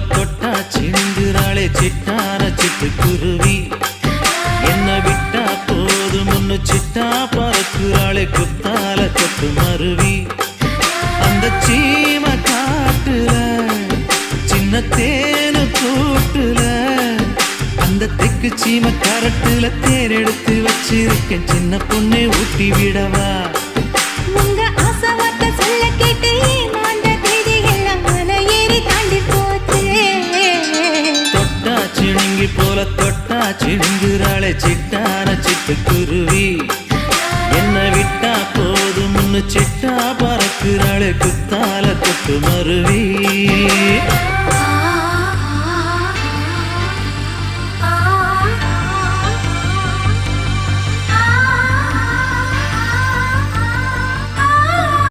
தொட்டா சிந்துறாளே சிட்டான சிட்டுக்குருவி என்ன விட்டா போதும் முன்னு சிட்டா பறக்குறாளே குத்தால கொத்து மருவி அந்த சீம காட்டுல சின்ன தேனு கூட்டுல அந்த தெக்கு சீம கரட்டுல தேர் எடுத்து வச்சிருக்கேன் சின்ன பொண்ணை ஊட்டி விடவா உங்க ஆசை வார்த்தை சொல்ல கேட்டு ஏமாந்த தேதி எல்லாம் மலை ஏறி தாண்டி போச்சு தொட்டா சிணுங்கி போல தொட்டா சிணுங்குறாளே சிட்டான சிட்டுக்குருவி என்ன விட்டா போதும் முன்னு சிட்டா பறக்குறாளே குத்தால கொத்து மருவி